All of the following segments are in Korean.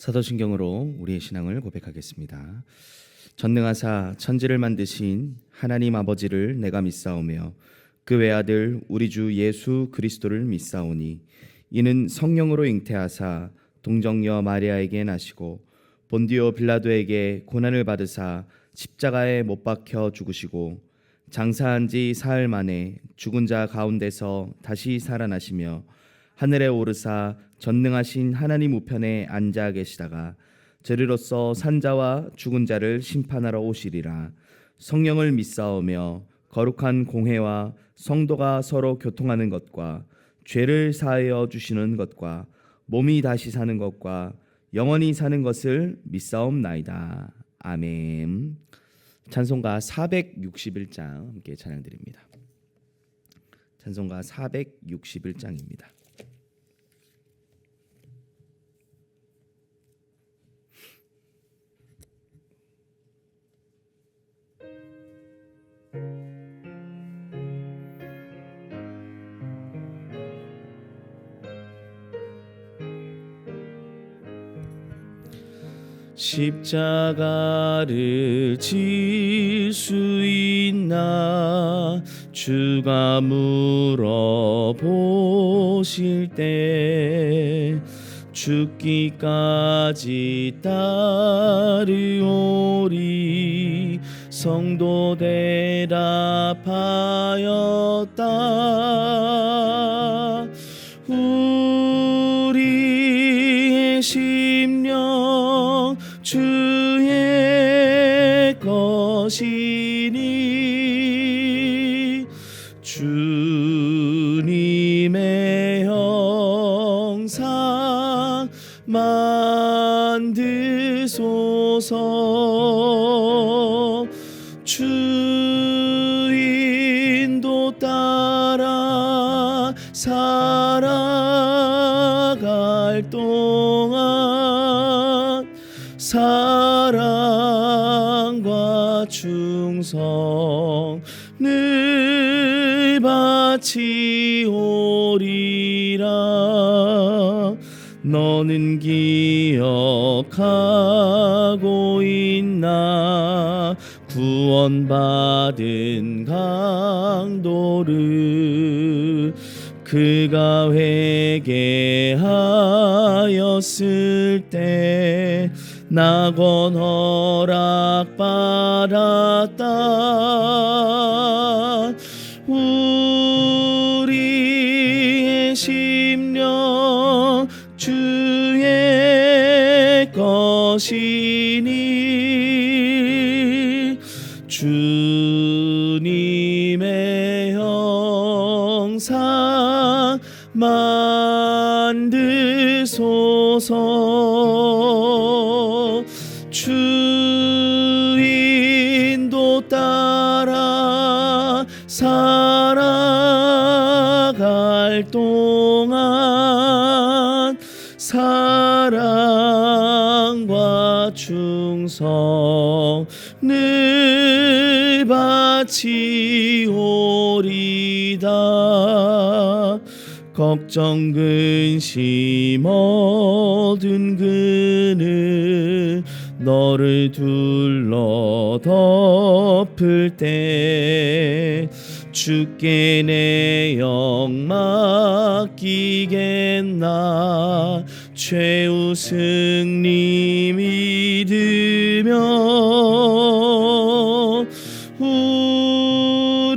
사도신경으로 우리의 신앙을 고백하겠습니다. 전능하사 천지를 만드신 하나님 아버지를 내가 믿사오며 그 외아들 우리 주 예수 그리스도를 믿사오니 이는 성령으로 잉태하사 동정녀 마리아에게 나시고 본디오 빌라도에게 고난을 받으사 십자가에 못 박혀 죽으시고 장사한 지 사흘 만에 죽은 자 가운데서 다시 살아나시며 하늘에 오르사 전능하신 하나님 우편에 앉아 계시다가 저리로서 산자와 죽은 자를 심판하러 오시리라. 성령을 믿사오며 거룩한 공회와 성도가 서로 교통하는 것과 죄를 사하여 주시는 것과 몸이 다시 사는 것과 영원히 사는 것을 믿사옵나이다. 아멘. 찬송가 461장 함께 찬양드립니다. 찬송가 461장입니다. 십자가를 질 수 있나 주가 물어보실 때 죽기까지 따르오리 성도 대답하였다. 우리의 심령 주의 것이니 주님의 형상 만드소서. 주인도 따라 살아갈 동안 사랑과 충성을 바치오리라. 너는 기억하고 있나 구원받은 강도를 그가 회개하였을 때 낙원 허락받았다. 우리의 심령 주의 것이니 주님의 형상 만드소서. 주인도 따라 살아갈 동안 사랑과 충성을 바치오리다. 걱정 근심 얻은 그는 너를 둘러 덮을 때 주께 내 영 맡기겠나. 최후 승리 믿으며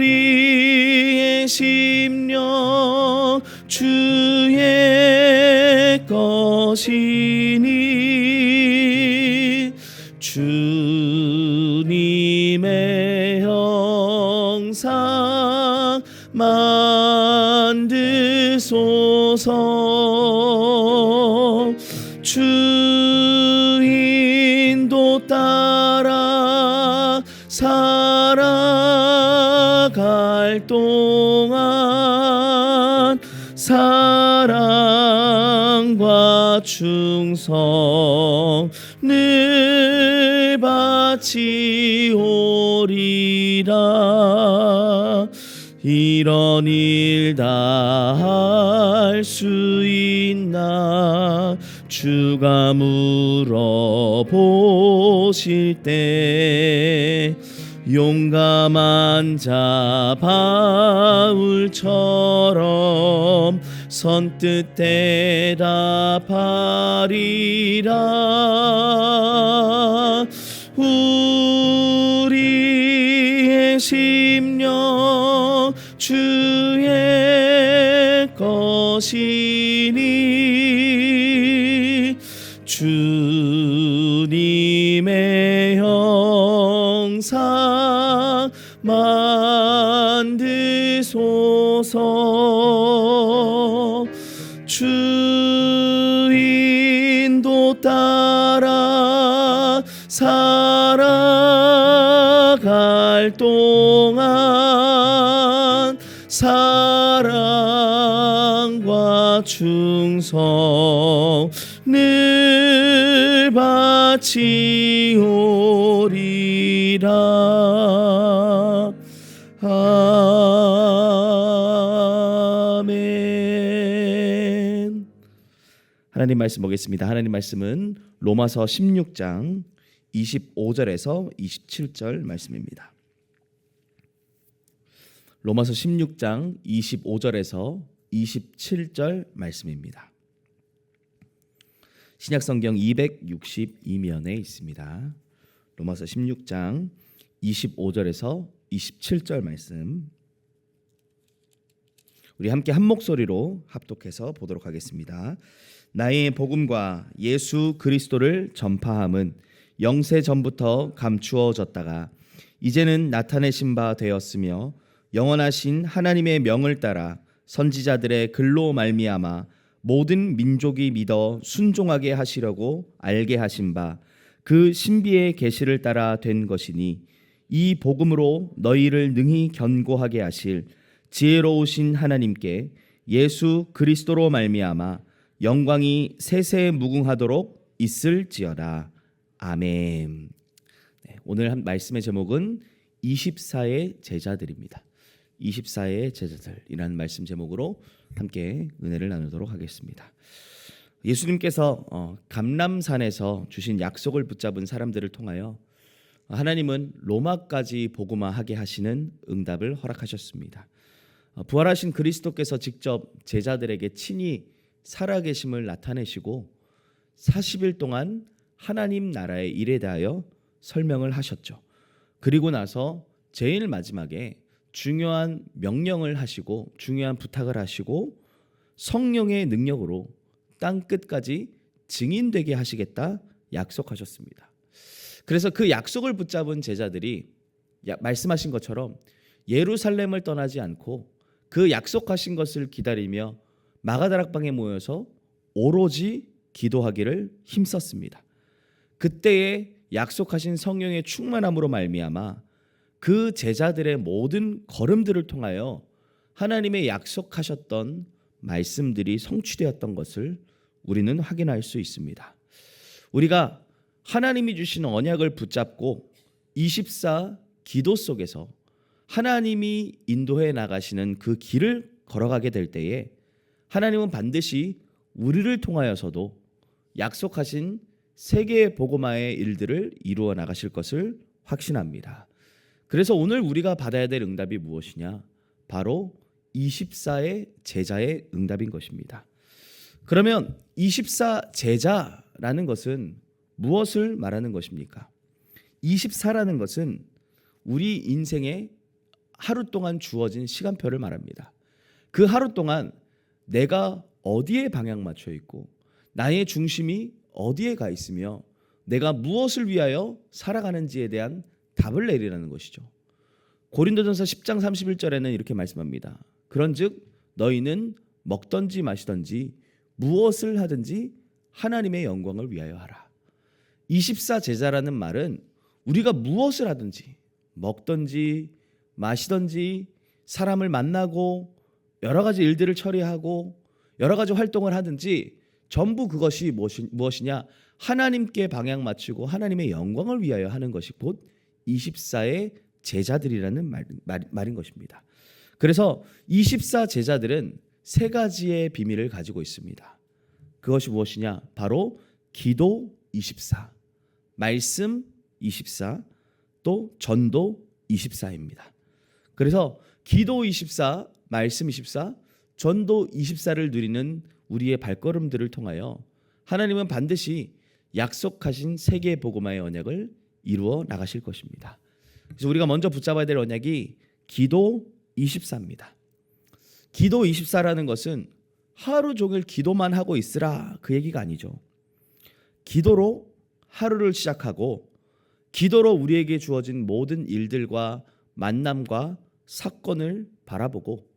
우리의 심령 주의 것이니 주님의 형상 만드소서. 주인도 따라 살아갈 동안 사랑과 충성을 바치오리라. 이런 일 다 할 수 있나 주가 물어보실 때 용감한 자 바울처럼 선뜻 대답하리라. 우리의 심령 주의 것이니 주님의 형상 만드소서. 주인도 따라 살아갈 동안 사랑과 충성을 바치오리라. 아멘. 하나님 말씀 보겠습니다. 하나님 말씀은 로마서 16장 25절에서 27절 말씀입니다. 로마서 16장 25절에서 27절 말씀입니다. 신약성경 262면에 있습니다. 로마서 16장 25절에서 27절 말씀, 우리 함께 한 목소리로 합독해서 보도록 하겠습니다. 나의 복음과 예수 그리스도를 전파함은 영세 전부터 감추어졌다가 이제는 나타내신 바 되었으며 영원하신 하나님의 명을 따라 선지자들의 글로 말미암아 모든 민족이 믿어 순종하게 하시려고 알게 하신 바 그 신비의 계시를 따라 된 것이니 이 복음으로 너희를 능히 견고하게 하실 지혜로우신 하나님께 예수 그리스도로 말미암아 영광이 세세 무궁하도록 있을지어다. 아멘. 네, 오늘 한 말씀의 제목은 24의 제자들입니다. 24의 제자들이라는 말씀 제목으로 함께 은혜를 나누도록 하겠습니다. 예수님께서 감람산에서 주신 약속을 붙잡은 사람들을 통하여 하나님은 로마까지 복음화하게 하시는 응답을 허락하셨습니다. 부활하신 그리스도께서 직접 제자들에게 친히 살아계심을 나타내시고 40일 동안 하나님 나라의 일에 대하여 설명을 하셨죠. 그리고 나서 제일 마지막에 중요한 명령을 하시고 중요한 부탁을 하시고 성령의 능력으로 땅 끝까지 증인되게 하시겠다 약속하셨습니다. 그래서 그 약속을 붙잡은 제자들이 말씀하신 것처럼 예루살렘을 떠나지 않고 그 약속하신 것을 기다리며 마가다락방에 모여서 오로지 기도하기를 힘썼습니다. 그때에 약속하신 성령의 충만함으로 말미암아 그 제자들의 모든 걸음들을 통하여 하나님의 약속하셨던 말씀들이 성취되었던 것을 우리는 확인할 수 있습니다. 우리가 하나님이 주신 언약을 붙잡고 24 기도 속에서 하나님이 인도해 나가시는 그 길을 걸어가게 될 때에 하나님은 반드시 우리를 통하여서도 약속하신 세계 복음화의 일들을 이루어 나가실 것을 확신합니다. 그래서 오늘 우리가 받아야 될 응답이 무엇이냐? 바로 24의 제자의 응답인 것입니다. 그러면 24 제자라는 것은 무엇을 말하는 것입니까? 24라는 것은 우리 인생에 하루 동안 주어진 시간표를 말합니다. 그 하루 동안 내가 어디에 방향 맞춰 있고 나의 중심이 어디에 가 있으며 내가 무엇을 위하여 살아가는지에 대한 답을 내리라는 것이죠. 고린도전서 10장 31절에는 이렇게 말씀합니다. 그런즉 너희는 먹든지 마시든지 무엇을 하든지 하나님의 영광을 위하여 하라. 24 제자라는 말은 우리가 무엇을 하든지 먹든지 마시든지 사람을 만나고 여러 가지 일들을 처리하고 여러 가지 활동을 하든지 전부 그것이 무엇이냐? 하나님께 방향 맞추고 하나님의 영광을 위하여 하는 것이 곧 24의 제자들이라는 말인 것입니다. 그래서 24 제자들은 세 가지의 비밀을 가지고 있습니다. 그것이 무엇이냐? 바로 기도 24, 말씀 24, 또 전도 24입니다. 그래서 기도 24, 말씀 24, 전도 24를 누리는 우리의 발걸음들을 통하여 하나님은 반드시 약속하신 세계 복음화의 언약을 이루어 나가실 것입니다. 그래서 우리가 먼저 붙잡아야 될 언약이 기도 24입니다. 기도 24라는 것은 하루 종일 기도만 하고 있으라 그 얘기가 아니죠. 기도로 하루를 시작하고 기도로 우리에게 주어진 모든 일들과 만남과 사건을 바라보고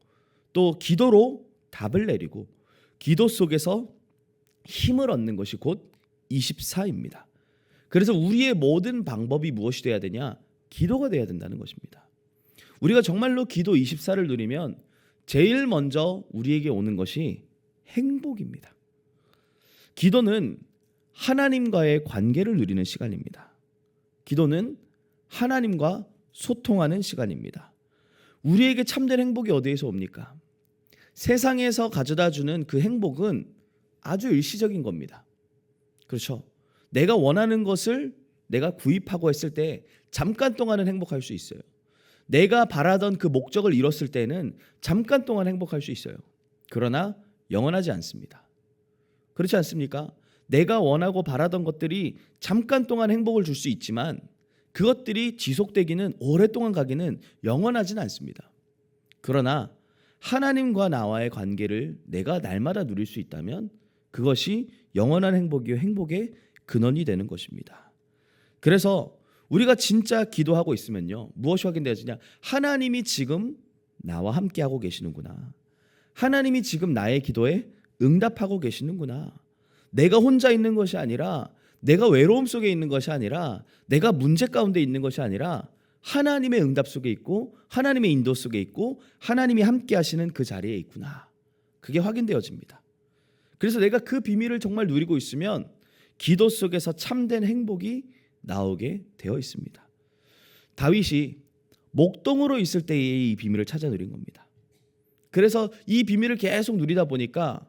또 기도로 답을 내리고 기도 속에서 힘을 얻는 것이 곧 24입니다. 그래서 우리의 모든 방법이 무엇이 돼야 되냐? 기도가 돼야 된다는 것입니다. 우리가 정말로 기도 24를 누리면 제일 먼저 우리에게 오는 것이 행복입니다. 기도는 하나님과의 관계를 누리는 시간입니다. 기도는 하나님과 소통하는 시간입니다. 우리에게 참된 행복이 어디에서 옵니까? 세상에서 가져다 주는 그 행복은 아주 일시적인 겁니다. 그렇죠? 내가 원하는 것을 내가 구입하고 했을 때 잠깐 동안은 행복할 수 있어요. 내가 바라던 그 목적을 이뤘을 때는 잠깐 동안 행복할 수 있어요. 그러나 영원하지 않습니다. 그렇지 않습니까? 내가 원하고 바라던 것들이 잠깐 동안 행복을 줄 수 있지만 그것들이 지속되기는 오랫동안 가기는 영원하지는 않습니다. 그러나 하나님과 나와의 관계를 내가 날마다 누릴 수 있다면 그것이 영원한 행복이요 행복의 근원이 되는 것입니다. 그래서 우리가 진짜 기도하고 있으면요 무엇이 확인되어지냐? 하나님이 지금 나와 함께하고 계시는구나. 하나님이 지금 나의 기도에 응답하고 계시는구나. 내가 혼자 있는 것이 아니라 내가 외로움 속에 있는 것이 아니라 내가 문제 가운데 있는 것이 아니라 하나님의 응답 속에 있고 하나님의 인도 속에 있고 하나님이 함께 하시는 그 자리에 있구나. 그게 확인되어집니다. 그래서 내가 그 비밀을 정말 누리고 있으면 기도 속에서 참된 행복이 나오게 되어 있습니다. 다윗이 목동으로 있을 때의 이 비밀을 찾아 누린 겁니다. 그래서 이 비밀을 계속 누리다 보니까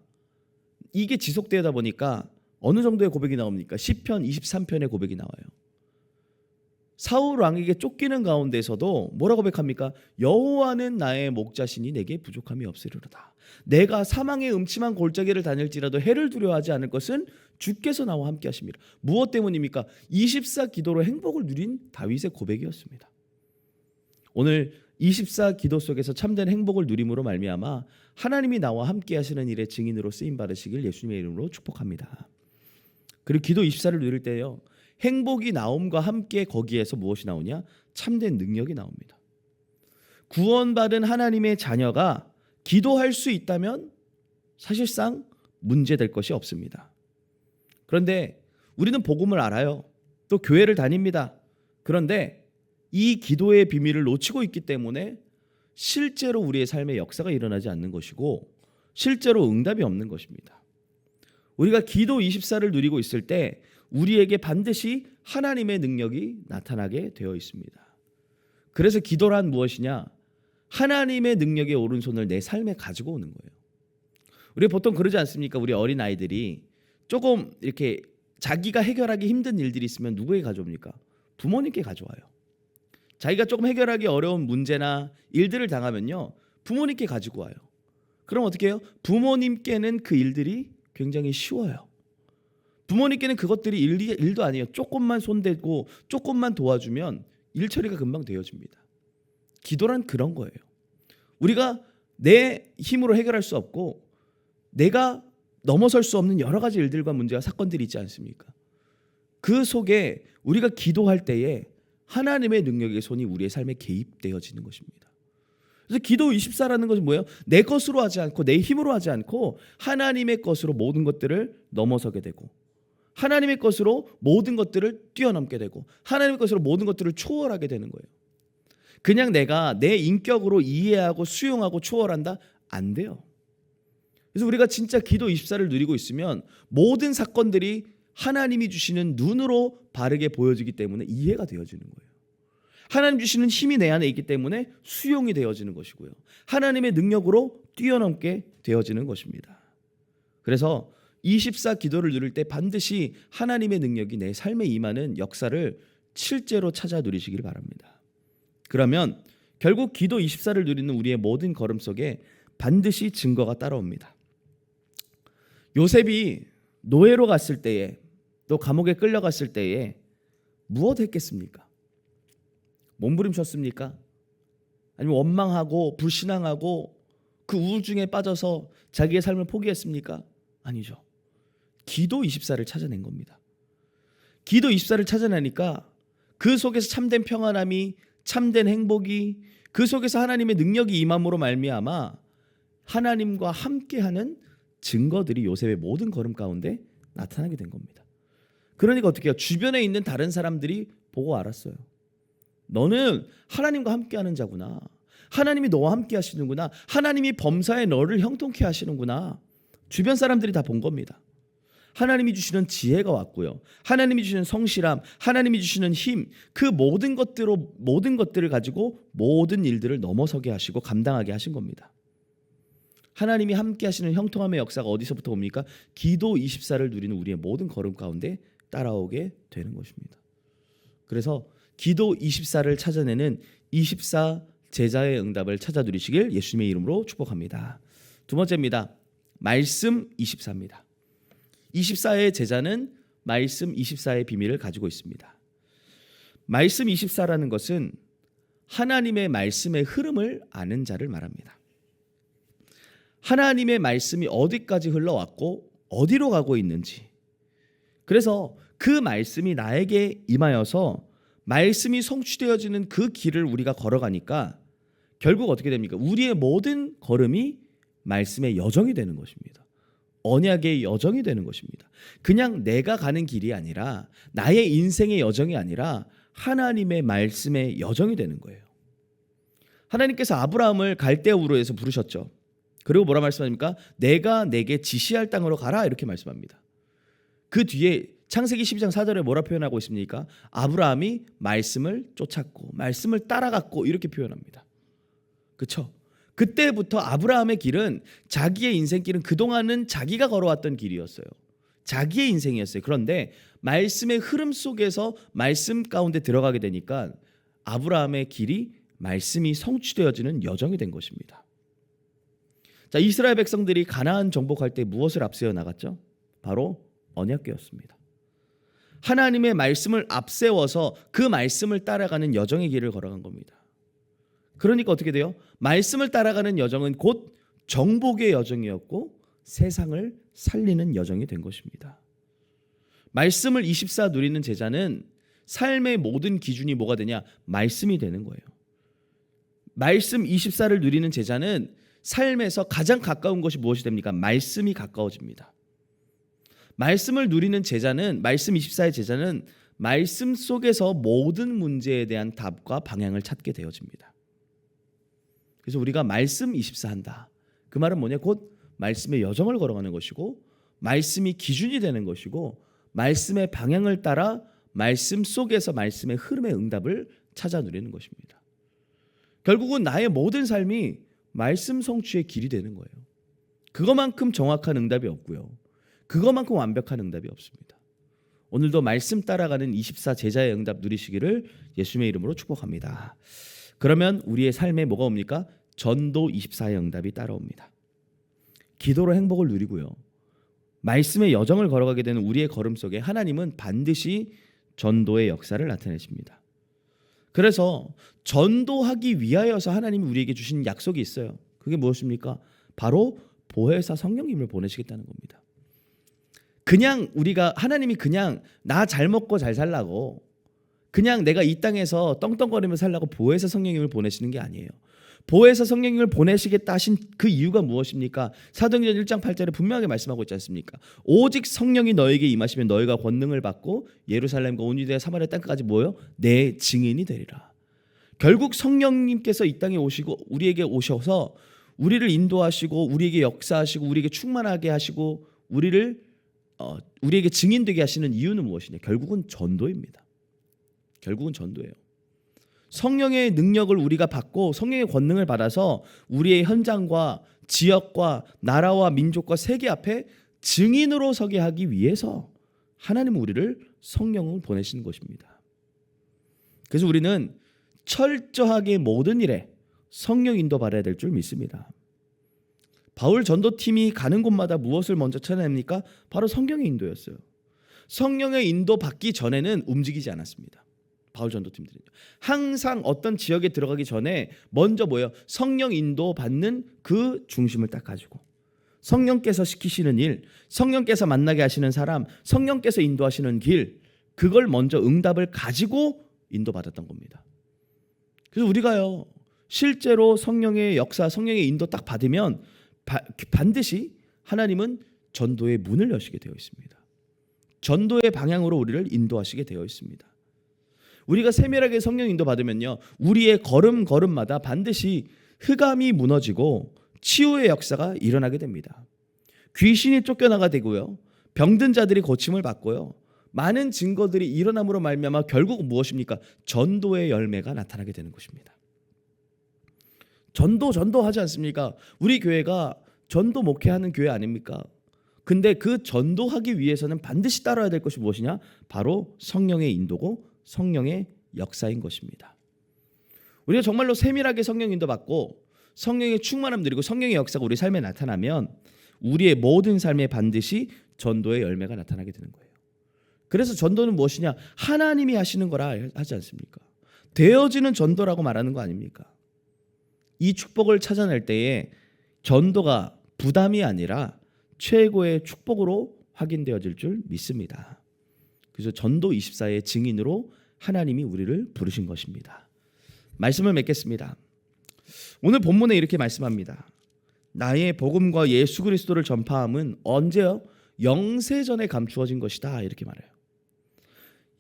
이게 지속되다 보니까 어느 정도의 고백이 나옵니까? 시편 23편의 고백이 나와요. 사울 왕에게 쫓기는 가운데서도 뭐라 고백합니까? 여호와는 나의 목자시니 내게 부족함이 없으리로다. 내가 사망의 음침한 골짜기를 다닐지라도 해를 두려워하지 않을 것은 주께서 나와 함께 하십니다. 무엇 때문입니까? 24 기도로 행복을 누린 다윗의 고백이었습니다. 오늘 24 기도 속에서 참된 행복을 누림으로 말미암아 하나님이 나와 함께 하시는 일의 증인으로 쓰임 받으시길 예수님의 이름으로 축복합니다. 그리고 기도 24를 누릴 때요 행복이 나옴과 함께 거기에서 무엇이 나오냐? 참된 능력이 나옵니다. 구원받은 하나님의 자녀가 기도할 수 있다면 사실상 문제될 것이 없습니다. 그런데 우리는 복음을 알아요. 또 교회를 다닙니다. 그런데 이 기도의 비밀을 놓치고 있기 때문에 실제로 우리의 삶에 역사가 일어나지 않는 것이고 실제로 응답이 없는 것입니다. 우리가 기도 24를 누리고 있을 때 우리에게 반드시 하나님의 능력이 나타나게 되어 있습니다. 그래서 기도란 무엇이냐? 하나님의 능력의 오른손을 내 삶에 가지고 오는 거예요. 우리 보통 그러지 않습니까? 우리 어린 아이들이 조금 이렇게 자기가 해결하기 힘든 일들이 있으면 누구에게 가져옵니까? 부모님께 가져와요. 자기가 조금 해결하기 어려운 문제나 일들을 당하면요 부모님께 가지고 와요. 그럼 어떻게 해요? 부모님께는 그 일들이 굉장히 쉬워요. 부모님께는 그것들이 일도 아니에요. 조금만 손대고 조금만 도와주면 일 처리가 금방 되어집니다. 기도란 그런 거예요. 우리가 내 힘으로 해결할 수 없고 내가 넘어설 수 없는 여러 가지 일들과 문제와 사건들이 있지 않습니까? 그 속에 우리가 기도할 때에 하나님의 능력의 손이 우리의 삶에 개입되어지는 것입니다. 그래서 기도 24라는 것은 뭐예요? 내 것으로 하지 않고 내 힘으로 하지 않고 하나님의 것으로 모든 것들을 넘어서게 되고 하나님의 것으로 모든 것들을 뛰어넘게 되고 하나님의 것으로 모든 것들을 초월하게 되는 거예요. 그냥 내가 내 인격으로 이해하고 수용하고 초월한다? 안 돼요. 그래서 우리가 진짜 기도 24를 누리고 있으면 모든 사건들이 하나님이 주시는 눈으로 바르게 보여지기 때문에 이해가 되어지는 거예요. 하나님 주시는 힘이 내 안에 있기 때문에 수용이 되어지는 것이고요. 하나님의 능력으로 뛰어넘게 되어지는 것입니다. 그래서 24 기도를 누릴 때 반드시 하나님의 능력이 내 삶에 임하는 역사를 실제로 찾아 누리시길 바랍니다. 그러면 결국 기도 24를 누리는 우리의 모든 걸음 속에 반드시 증거가 따라옵니다. 요셉이 노예로 갔을 때에, 또 감옥에 끌려갔을 때에 무엇 했겠습니까? 몸부림쳤습니까? 아니면 원망하고 불신앙하고 그 우울증에 빠져서 자기의 삶을 포기했습니까? 아니죠. 기도 24를 찾아낸 겁니다. 기도 24를 찾아내니까 그 속에서 참된 평안함이, 참된 행복이, 그 속에서 하나님의 능력이 임함으로 말미암아 하나님과 함께하는 증거들이 요셉의 모든 걸음 가운데 나타나게 된 겁니다. 그러니까 어떻게 해요? 주변에 있는 다른 사람들이 보고 알았어요. 너는 하나님과 함께하는 자구나. 하나님이 너와 함께 하시는구나. 하나님이 범사에 너를 형통케 하시는구나. 주변 사람들이 다 본 겁니다. 하나님이 주시는 지혜가 왔고요. 하나님이 주시는 성실함, 하나님이 주시는 힘, 그 모든 것들을 가지고 모든 일들을 넘어서게 하시고 감당하게 하신 겁니다. 하나님이 함께 하시는 형통함의 역사가 어디서부터 옵니까? 기도 24를 누리는 우리의 모든 걸음 가운데 따라오게 되는 것입니다. 그래서 기도 24를 찾아내는 24 제자의 응답을 찾아 누리시길 예수님의 이름으로 축복합니다. 두 번째입니다. 말씀 24입니다. 24의 제자는 말씀 24의 비밀을 가지고 있습니다. 말씀 24라는 것은 하나님의 말씀의 흐름을 아는 자를 말합니다. 하나님의 말씀이 어디까지 흘러왔고 어디로 가고 있는지, 그래서 그 말씀이 나에게 임하여서 말씀이 성취되어지는 그 길을 우리가 걸어가니까 결국 어떻게 됩니까? 우리의 모든 걸음이 말씀의 여정이 되는 것입니다. 언약의 여정이 되는 것입니다. 그냥 내가 가는 길이 아니라, 나의 인생의 여정이 아니라 하나님의 말씀의 여정이 되는 거예요. 하나님께서 아브라함을 갈대 우르에서 부르셨죠. 그리고 뭐라 말씀합니까? 내가 내게 지시할 땅으로 가라, 이렇게 말씀합니다. 그 뒤에 창세기 12장 4절에 뭐라 표현하고 있습니까? 아브라함이 말씀을 쫓았고 말씀을 따라갔고, 이렇게 표현합니다. 그렇죠? 그때부터 아브라함의 길은, 자기의 인생길은 그동안은 자기가 걸어왔던 길이었어요. 자기의 인생이었어요. 그런데 말씀의 흐름 속에서 말씀 가운데 들어가게 되니까 아브라함의 길이 말씀이 성취되어지는 여정이 된 것입니다. 자, 이스라엘 백성들이 가나안 정복할 때 무엇을 앞세워 나갔죠? 바로 언약궤였습니다. 하나님의 말씀을 앞세워서 그 말씀을 따라가는 여정의 길을 걸어간 겁니다. 그러니까 어떻게 돼요? 말씀을 따라가는 여정은 곧 정복의 여정이었고 세상을 살리는 여정이 된 것입니다. 말씀을 24 누리는 제자는 삶의 모든 기준이 뭐가 되냐? 말씀이 되는 거예요. 말씀 24를 누리는 제자는 삶에서 가장 가까운 것이 무엇이 됩니까? 말씀이 가까워집니다. 말씀을 누리는 제자는, 말씀 24의 제자는 말씀 속에서 모든 문제에 대한 답과 방향을 찾게 되어집니다. 그래서 우리가 말씀 24 한다. 그 말은 뭐냐? 곧 말씀의 여정을 걸어가는 것이고, 말씀이 기준이 되는 것이고, 말씀의 방향을 따라 말씀 속에서 말씀의 흐름의 응답을 찾아 누리는 것입니다. 결국은 나의 모든 삶이 말씀 성취의 길이 되는 거예요. 그것만큼 정확한 응답이 없고요. 그것만큼 완벽한 응답이 없습니다. 오늘도 말씀 따라가는 24 제자의 응답 누리시기를 예수님의 이름으로 축복합니다. 그러면 우리의 삶에 뭐가 옵니까? 전도 24의 응답이 따라옵니다. 기도로 행복을 누리고요. 말씀의 여정을 걸어가게 되는 우리의 걸음 속에 하나님은 반드시 전도의 역사를 나타내십니다. 그래서 전도하기 위하여서 하나님이 우리에게 주신 약속이 있어요. 그게 무엇입니까? 바로 보혜사 성령님을 보내시겠다는 겁니다. 그냥 우리가, 하나님이 그냥 나 잘 먹고 잘 살라고, 그냥 내가 이 땅에서 떵떵거리며 살라고 보혜사 성령님을 보내시는 게 아니에요. 보혜사 성령님을 보내시겠다 하신 그 이유가 무엇입니까? 사도행전 1장 8절에 분명하게 말씀하고 있지 않습니까? 오직 성령이 너에게 임하시면 너희가 권능을 받고 예루살렘과 온 유대와 사마리아 땅까지 뭐요? 내 증인이 되리라. 결국 성령님께서 이 땅에 오시고 우리에게 오셔서 우리를 인도하시고 우리에게 역사하시고 우리에게 충만하게 하시고 우리에게 증인되게 하시는 이유는 무엇이냐? 결국은 전도입니다. 결국은 전도예요. 성령의 능력을 우리가 받고 성령의 권능을 받아서 우리의 현장과 지역과 나라와 민족과 세계 앞에 증인으로 서게 하기 위해서 하나님은 우리를 성령을 보내시는 것입니다. 그래서 우리는 철저하게 모든 일에 성령 인도 받아야 될 줄 믿습니다. 바울 전도팀이 가는 곳마다 무엇을 먼저 찾아냅니까? 바로 성령의 인도였어요. 성령의 인도 받기 전에는 움직이지 않았습니다. 바울 전도팀들은요. 항상 어떤 지역에 들어가기 전에 먼저 뭐예요? 성령 인도 받는 그 중심을 딱 가지고 성령께서 시키시는 일, 성령께서 만나게 하시는 사람, 성령께서 인도하시는 길, 그걸 먼저 응답을 가지고 인도받았던 겁니다. 그래서 우리가요, 실제로 성령의 역사, 성령의 인도 딱 받으면 반드시 하나님은 전도의 문을 여시게 되어 있습니다. 전도의 방향으로 우리를 인도하시게 되어 있습니다. 우리가 세밀하게 성령 인도 받으면요, 우리의 걸음걸음마다 반드시 흑암이 무너지고 치유의 역사가 일어나게 됩니다. 귀신이 쫓겨나가 되고요, 병든 자들이 고침을 받고요, 많은 증거들이 일어남으로 말미암아 결국 무엇입니까? 전도의 열매가 나타나게 되는 것입니다. 전도하지 않습니까? 우리 교회가 전도 목회하는 교회 아닙니까? 근데 그 전도하기 위해서는 반드시 따라야 될 것이 무엇이냐? 바로 성령의 인도고 성령의 역사인 것입니다. 우리가 정말로 세밀하게 성령 인도 받고 성령의 충만함 누리고 성령의 역사가 우리 삶에 나타나면 우리의 모든 삶에 반드시 전도의 열매가 나타나게 되는 거예요. 그래서 전도는 무엇이냐? 하나님이 하시는 거라 하지 않습니까? 되어지는 전도라고 말하는 거 아닙니까? 이 축복을 찾아낼 때에 전도가 부담이 아니라 최고의 축복으로 확인되어질 줄 믿습니다. 그래서 전도 24의 증인으로 하나님이 우리를 부르신 것입니다. 말씀을 맺겠습니다. 오늘 본문에 이렇게 말씀합니다. 나의 복음과 예수 그리스도를 전파함은 언제요? 영세전에 감추어진 것이다, 이렇게 말해요.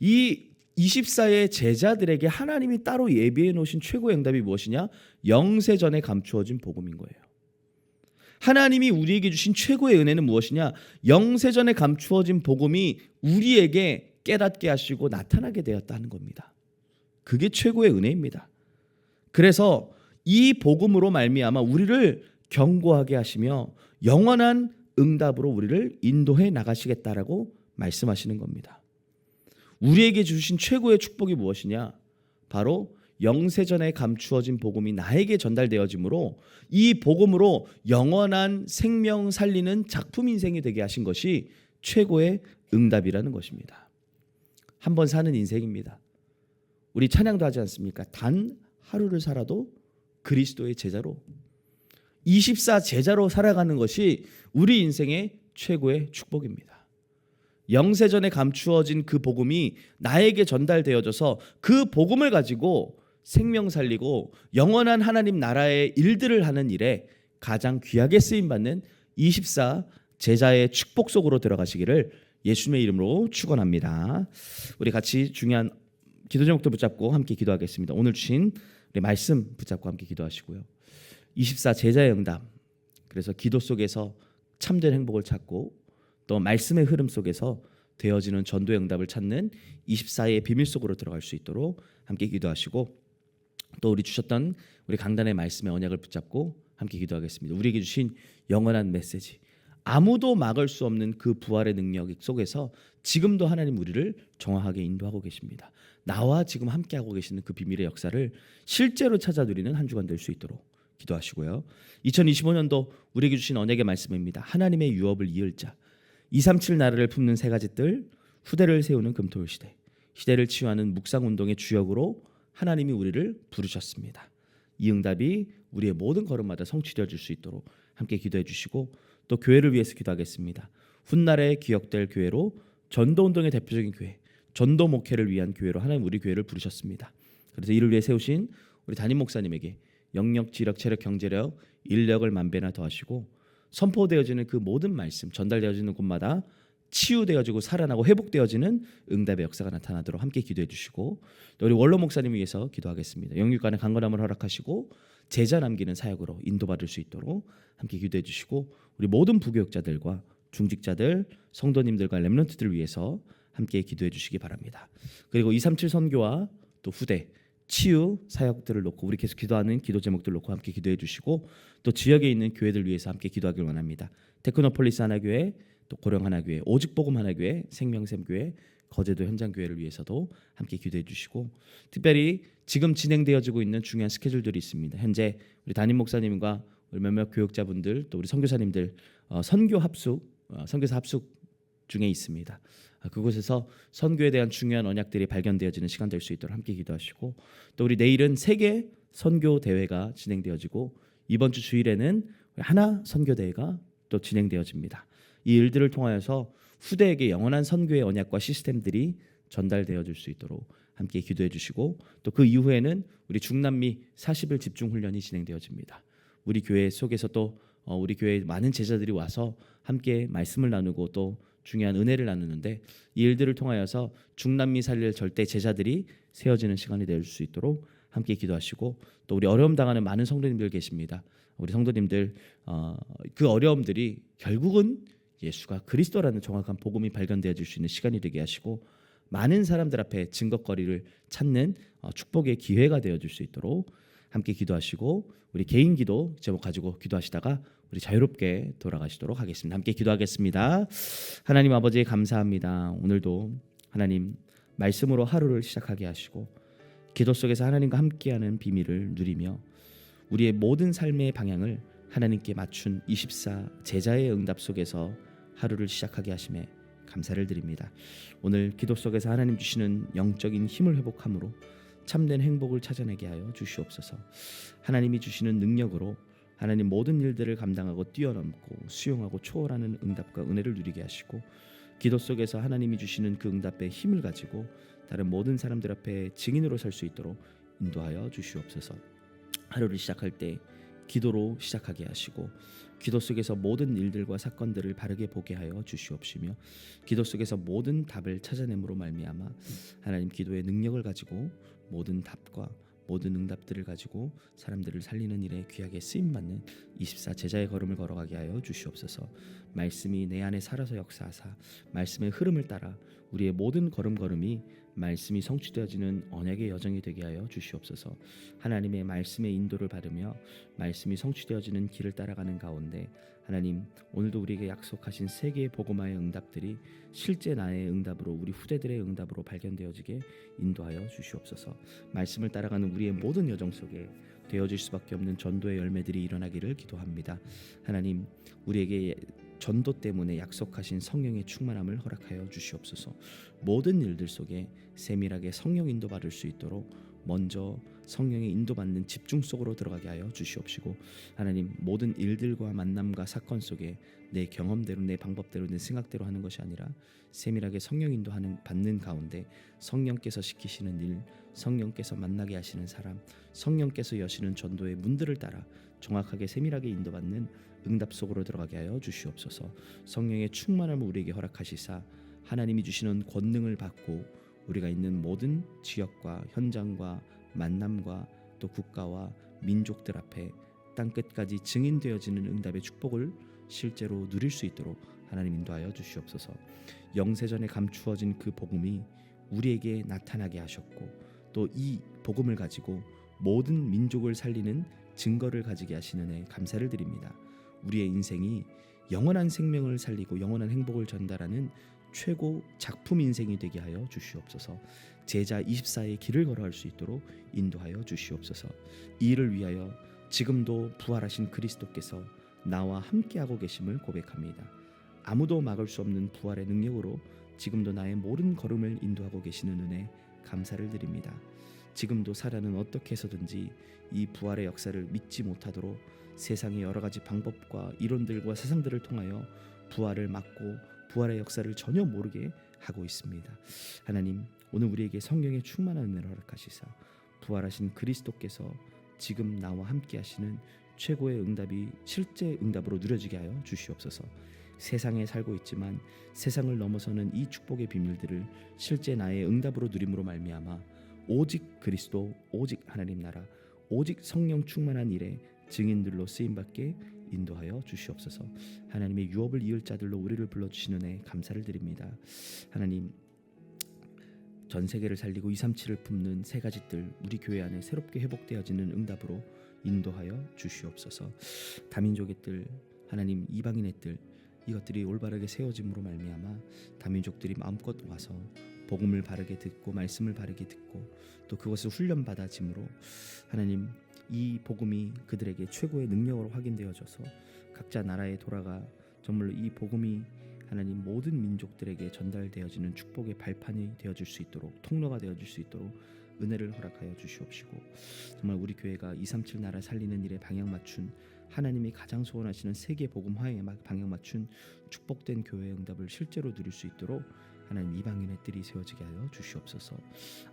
이 24의 제자들에게 하나님이 따로 예비해 놓으신 최고의 응답이 무엇이냐? 영세전에 감추어진 복음인 거예요. 하나님이 우리에게 주신 최고의 은혜는 무엇이냐? 영세전에 감추어진 복음이 우리에게 깨닫게 하시고 나타나게 되었다는 겁니다. 그게 최고의 은혜입니다. 그래서 이 복음으로 말미암아 우리를 견고하게 하시며 영원한 응답으로 우리를 인도해 나가시겠다라고 말씀하시는 겁니다. 우리에게 주신 최고의 축복이 무엇이냐? 바로 영세전에 감추어진 복음이 나에게 전달되어지므로 이 복음으로 영원한 생명 살리는 작품 인생이 되게 하신 것이 최고의 응답이라는 것입니다. 한번 사는 인생입니다. 우리 찬양도 하지 않습니까? 단 하루를 살아도 그리스도의 제자로, 24 제자로 살아가는 것이 우리 인생의 최고의 축복입니다. 영세전에 감추어진 그 복음이 나에게 전달되어져서 그 복음을 가지고 생명 살리고 영원한 하나님 나라의 일들을 하는 일에 가장 귀하게 쓰임받는 24 제자의 축복 속으로 들어가시기를 예수님의 이름으로 축원합니다. 우리 같이 중요한 기도 제목도 붙잡고 함께 기도하겠습니다. 오늘 주신 우리 말씀 붙잡고 함께 기도하시고요. 24 제자의 응답, 그래서 기도 속에서 참된 행복을 찾고 또 말씀의 흐름 속에서 되어지는 전도의 응답을 찾는 24의 비밀 속으로 들어갈 수 있도록 함께 기도하시고, 또 우리 주셨던 우리 강단의 말씀의 언약을 붙잡고 함께 기도하겠습니다. 우리에게 주신 영원한 메시지, 아무도 막을 수 없는 그 부활의 능력 속에서 지금도 하나님 우리를 정확하게 인도하고 계십니다. 나와 지금 함께하고 계시는 그 비밀의 역사를 실제로 찾아 누리는 한 주간 될 수 있도록 기도하시고요. 2025년도 우리에게 주신 언약의 말씀입니다. 하나님의 유업을 이을 자, 237 나라를 품는 세 가지 뜰, 후대를 세우는 금토일 시대, 시대를 치유하는 묵상운동의 주역으로 하나님이 우리를 부르셨습니다. 이 응답이 우리의 모든 걸음마다 성취되어질 수 있도록 함께 기도해 주시고, 또 교회를 위해서 기도하겠습니다. 훗날에 기억될 교회로, 전도운동의 대표적인 교회, 전도 목회를 위한 교회로 하나님 우리 교회를 부르셨습니다. 그래서 이를 위해 세우신 우리 담임 목사님에게 영역, 지력, 체력, 경제력, 인력을 만배나 더하시고, 선포되어지는 그 모든 말씀 전달되어지는 곳마다 치유되어지고 살아나고 회복되어지는 응답의 역사가 나타나도록 함께 기도해 주시고, 또 우리 원로 목사님을 위해서 기도하겠습니다. 영육간의 강건함을 허락하시고 제자 남기는 사역으로 인도받을 수 있도록 함께 기도해 주시고, 우리 모든 부교육자들과 중직자들, 성도님들과 렘넌트들을 위해서 함께 기도해 주시기 바랍니다. 그리고 237 선교와 또 후대 치유 사역들을 놓고 우리 계속 기도하는 기도 제목들 놓고 함께 기도해 주시고, 또 지역에 있는 교회들 위해서 함께 기도하길 원합니다. 테크노폴리스 하나교회, 또 고령 하나교회, 오직 복음 하나교회, 생명샘교회, 거제도 현장교회를 위해서도 함께 기도해 주시고, 특별히 지금 진행되어지고 있는 중요한 스케줄들이 있습니다. 현재 우리 담임 목사님과 우리 몇몇 교육자분들 또 우리 선교사님들 선교 합숙, 선교사 합숙 중에 있습니다. 그곳에서 선교에 대한 중요한 언약들이 발견되어지는 시간 될 수 있도록 함께 기도하시고, 또 우리 내일은 세계 선교 대회가 진행되어지고 이번 주 주일에는 하나 선교 대회가 또 진행되어집니다. 이 일들을 통하여서 후대에게 영원한 선교의 언약과 시스템들이 전달되어질 수 있도록 함께 기도해 주시고, 또 그 이후에는 우리 중남미 40일 집중 훈련이 진행되어집니다. 우리 교회 속에서 또 우리 교회 많은 제자들이 와서 함께 말씀을 나누고 또 중요한 은혜를 나누는데, 이 일들을 통하여서 중남미 살릴 절대 제자들이 세워지는 시간이 될 수 있도록 함께 기도하시고, 또 우리 어려움 당하는 많은 성도님들 계십니다. 우리 성도님들 그 어려움들이 결국은 예수가 그리스도라는 정확한 복음이 발견되어질 수 있는 시간이 되게 하시고, 많은 사람들 앞에 증거거리를 찾는 축복의 기회가 되어질 수 있도록 함께 기도하시고, 우리 개인 기도 제목 가지고 기도하시다가 우리 자유롭게 돌아가시도록 하겠습니다. 함께 기도하겠습니다. 하나님 아버지 감사합니다. 오늘도 하나님 말씀으로 하루를 시작하게 하시고, 기도 속에서 하나님과 함께하는 비밀을 누리며 우리의 모든 삶의 방향을 하나님께 맞춘 24 제자의 응답 속에서 하루를 시작하게 하심에 감사를 드립니다. 오늘 기도 속에서 하나님 주시는 영적인 힘을 회복함으로 참된 행복을 찾아내게 하여 주시옵소서. 하나님이 주시는 능력으로 하나님 모든 일들을 감당하고 뛰어넘고 수용하고 초월하는 응답과 은혜를 누리게 하시고, 기도 속에서 하나님이 주시는 그 응답의 힘을 가지고 다른 모든 사람들 앞에 증인으로 설 수 있도록 인도하여 주시옵소서. 하루를 시작할 때 기도로 시작하게 하시고, 기도 속에서 모든 일들과 사건들을 바르게 보게 하여 주시옵시며, 기도 속에서 모든 답을 찾아냄으로 말미암아 하나님 기도의 능력을 가지고 모든 답과 모든 응답들을 가지고 사람들을 살리는 일에 귀하게 쓰임받는 24 제자의 걸음을 걸어가게 하여 주시옵소서. 말씀이 내 안에 살아서 역사하사 말씀의 흐름을 따라 우리의 모든 걸음걸음이 말씀이 성취되어지는 언약의 여정이 되게 하여 주시옵소서. 하나님의 말씀의 인도를 받으며 말씀이 성취되어지는 길을 따라가는 가운데 하나님 오늘도 우리에게 약속하신 세 개의 복음화의 응답들이 실제 나의 응답으로, 우리 후대들의 응답으로 발견되어지게 인도하여 주시옵소서. 말씀을 따라가는 우리의 모든 여정 속에 되어질 수밖에 없는 전도의 열매들이 일어나기를 기도합니다. 하나님 우리에게 전도 때문에 약속하신 성령의 충만함을 허락하여 주시옵소서. 모든 일들 속에 세밀하게 성령 인도 받을 수 있도록 먼저 성령의 인도받는 집중 속으로 들어가게 하여 주시옵시고, 하나님 모든 일들과 만남과 사건 속에 내 경험대로 내 방법대로 내 생각대로 하는 것이 아니라 세밀하게 성령 인도하는 받는 가운데 성령께서 시키시는 일, 성령께서 만나게 하시는 사람, 성령께서 여시는 전도의 문들을 따라 정확하게 세밀하게 인도받는 응답 속으로 들어가게 하여 주시옵소서. 성령의 충만함을 우리에게 허락하시사 하나님이 주시는 권능을 받고 우리가 있는 모든 지역과 현장과 만남과 또 국가와 민족들 앞에 땅끝까지 증인되어지는 응답의 축복을 실제로 누릴 수 있도록 하나님 인도하여 주시옵소서. 영세전에 감추어진 그 복음이 우리에게 나타나게 하셨고, 또 이 복음을 가지고 모든 민족을 살리는 증거를 가지게 하시는 애 감사를 드립니다. 우리의 인생이 영원한 생명을 살리고 영원한 행복을 전달하는 최고 작품 인생이 되게 하여 주시옵소서. 제자 24의 길을 걸어갈 수 있도록 인도하여 주시옵소서. 이 일을 위하여 지금도 부활하신 그리스도께서 나와 함께하고 계심을 고백합니다. 아무도 막을 수 없는 부활의 능력으로 지금도 나의 모든 걸음을 인도하고 계시는 은혜 감사를 드립니다. 지금도 사단은 어떻게 해서든지 이 부활의 역사를 믿지 못하도록 세상의 여러 가지 방법과 이론들과 세상들을 통하여 부활을 막고 부활의 역사를 전혀 모르게 하고 있습니다. 하나님 오늘 우리에게 성령의 충만한 은혜를 허락하시사 부활하신 그리스도께서 지금 나와 함께 하시는 최고의 응답이 실제 응답으로 누려지게 하여 주시옵소서. 세상에 살고 있지만 세상을 넘어서는 이 축복의 비밀들을 실제 나의 응답으로 누림으로 말미암아 오직 그리스도, 오직 하나님 나라, 오직 성령 충만한 일에 증인들로 쓰임받게 인도하여 주시옵소서. 하나님의 유업을 이을 자들로 우리를 불러주시는 애 감사를 드립니다. 하나님 전 세계를 살리고 237을 품는 세 가지 뜰 우리 교회 안에 새롭게 회복되어지는 응답으로 인도하여 주시옵소서. 다민족의 뜰, 하나님 이방인의 뜰, 이것들이 올바르게 세워짐으로 말미암아 다민족들이 마음껏 와서 복음을 바르게 듣고 말씀을 바르게 듣고 또 그것을 훈련받아짐으로 하나님 이 복음이 그들에게 최고의 능력으로 확인되어져서 각자 나라에 돌아가 정말로 이 복음이 하나님 모든 민족들에게 전달되어지는 축복의 발판이 되어줄 수 있도록 통로가 되어줄 수 있도록 은혜를 허락하여 주시옵시고 정말 우리 교회가 237 나라 살리는 일에 방향 맞춘 하나님이 가장 소원하시는 세계 복음 화해에 방향 맞춘 축복된 교회의 응답을 실제로 누릴 수 있도록 하나님 이방인의 뜰이 세워지게 하여 주시옵소서.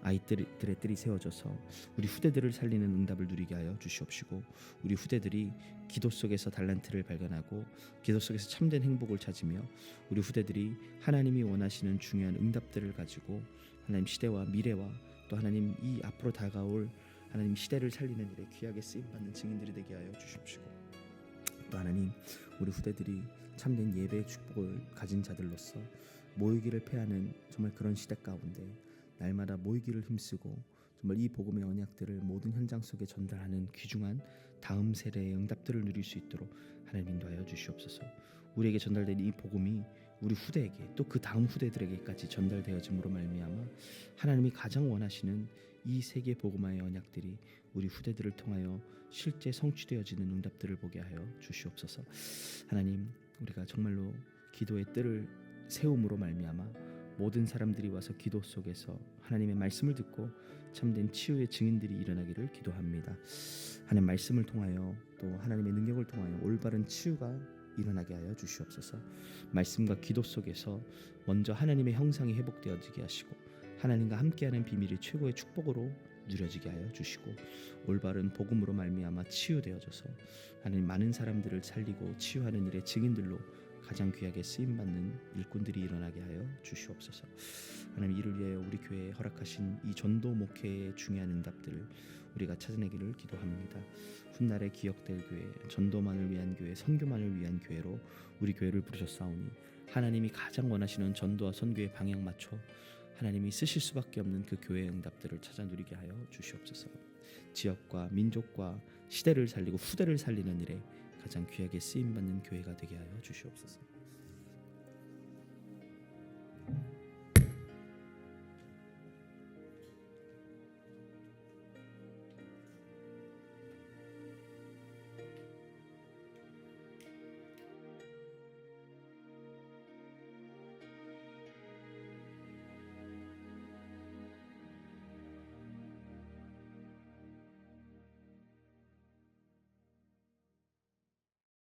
아이들의 뜰이 세워져서 우리 후대들을 살리는 응답을 누리게 하여 주시옵시고 우리 후대들이 기도 속에서 달란트를 발견하고 기도 속에서 참된 행복을 찾으며 우리 후대들이 하나님이 원하시는 중요한 응답들을 가지고 하나님 시대와 미래와 또 하나님 이 앞으로 다가올 하나님 시대를 살리는 일에 귀하게 쓰임받는 증인들이 되게 하여 주십시고 또 하나님 우리 후대들이 참된 예배의 축복을 가진 자들로서 모이기를 패하는 정말 그런 시대 가운데 날마다 모이기를 힘쓰고 정말 이 복음의 언약들을 모든 현장 속에 전달하는 귀중한 다음 세대의 응답들을 누릴 수 있도록 하나님 인도하여 주시옵소서. 우리에게 전달된 이 복음이 우리 후대에게 또 그 다음 후대들에게까지 전달되어짐으로 말미암아 하나님이 가장 원하시는 이 세계 복음화의 언약들이 우리 후대들을 통하여 실제 성취되어지는 응답들을 보게 하여 주시옵소서. 하나님 우리가 정말로 기도의 뜰을 세움으로 말미암아 모든 사람들이 와서 기도 속에서 하나님의 말씀을 듣고 참된 치유의 증인들이 일어나기를 기도합니다. 하나님 말씀을 통하여 또 하나님의 능력을 통하여 올바른 치유가 일어나게 하여 주시옵소서. 말씀과 기도 속에서 먼저 하나님의 형상이 회복되어지게 하시고 하나님과 함께하는 비밀이 최고의 축복으로 누려지게 하여 주시고 올바른 복음으로 말미암아 치유되어져서 하나님 많은 사람들을 살리고 치유하는 일의 증인들로 가장 귀하게 쓰임받는 일꾼들이 일어나게 하여 주시옵소서. 하나님 이를 위하여 우리 교회에 허락하신 이 전도 목회의 중요한 응답들을 우리가 찾아내기를 기도합니다. 훗날에 기억될 교회, 전도만을 위한 교회, 선교만을 위한 교회로 우리 교회를 부르셨사오니 하나님이 가장 원하시는 전도와 선교의 방향 맞춰 하나님이 쓰실 수밖에 없는 그 교회의 응답들을 찾아 누리게 하여 주시옵소서. 지역과 민족과 시대를 살리고 후대를 살리는 일에 가장 귀하게 쓰임받는 교회가 되게 하여 주시옵소서.